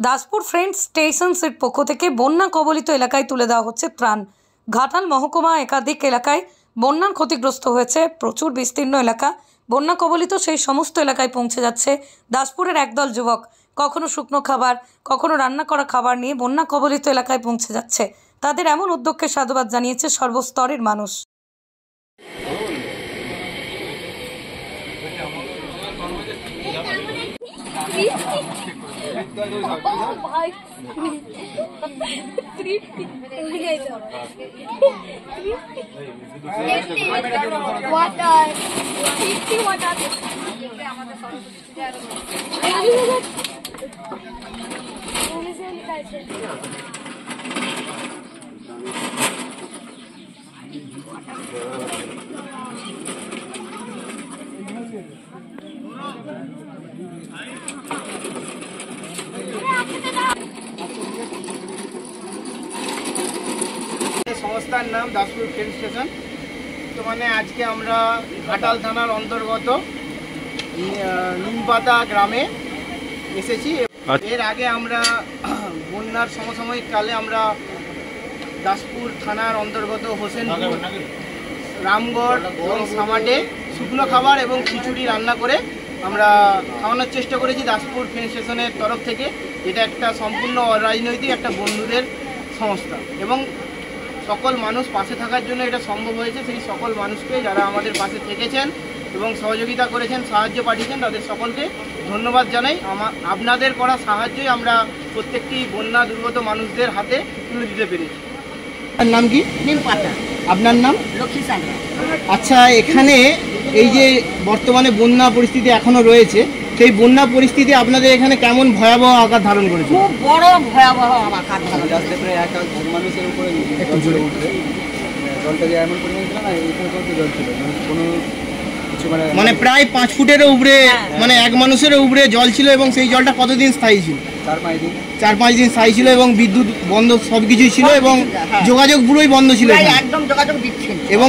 Daspur friends স্টেশনসের পক্ষ থেকে বন্যা কবলিত এলাকায় তুলে দেওয়া হচ্ছে ত্রাণ। ঘাটাল মহকুমা একাধিক এলাকায় বন্যার ক্ষতিগ্রস্ত হয়েছে, প্রচুর বিস্তীর্ণ এলাকা। বন্যা কবলিত সেই সমস্ত এলাকায় পৌঁছে যাচ্ছে দাসপুরের একদল যুবক। কখনো শুকনো খাবার, কখনো রান্না করা খাবার নিয়ে বন্যা কবলিত এলাকায় পৌঁছে যাচ্ছে। তাদের এমন উদ্যোগকে সাধুবাদ জানিয়েছে সর্বস্তরের মানুষ। সংস্থার নাম দাসপুর ফ্রেন্ড স্টেশন। তো आज के আমরা ঘাটাল থানার অন্তর্গত নিমপাতা গ্রামে এসেছি। এর আগে আমরা বন্যার সমসাময়িক কালে আমরা দাসপুর থানার অন্তর্গত হোসেনপুর, রামগড় এবং সামাটে শুকনো খাবার এবং খিচুড়ি রান্না করে আমরা খাওয়ানোর চেষ্টা করেছি দাসপুর ফ্রেন্ড স্টেশনের তরফ থেকে। এটা একটা সম্পূর্ণ অরাজনৈতিক একটা বন্ধুদের সংস্থা এবং সকল মানুষ পাশে থাকার জন্য এটা সম্ভব হয়েছে। সেই সকল মানুষকে যারা আমাদের পাশে থেকেছেন এবং সহযোগিতা করেছেন, সাহায্য পাঠিয়েছেন, তাদের সকলকে ধন্যবাদ জানাই। আপনাদের করা সাহায্যই আমরা প্রত্যেকটি বন্যা দুর্গত মানুষদের হাতে তুলে দিতে পেরেছি। আপনার নাম কি? নিমপাতা। আপনার নাম? লক্ষ্মী সাঁতরা। আচ্ছা, এখানে এই যে বর্তমানে বন্যা পরিস্থিতি এখনো রয়েছে, সেই বন্যা পরিস্থিতি আপনাদের এখানে কেমন ভয়াবহ আকার ধারণ করেছে? খুব বড় ভয়াবহ আকার ধারণ করেছে। মানুষের উপরে একটু জোরে উঠে জলটা যে এমন পরিমাণ ছিল না, এখানে কত জল ছিল, কোনো কিছু মানে প্রায় 5 ফুটের উপরে, মানে এক মানুষের উপরে জল ছিল। এবং সেই জলটা কতদিন স্থায়ী ছিল? 4-5 দিন স্থায়ী ছিল এবং বিদ্যুৎ বন্ধ, সবকিছুই ছিল এবং যোগাযোগ পুরোই বন্ধ ছিল, একদম যোগাযোগ বিচ্ছিন্ন। এবং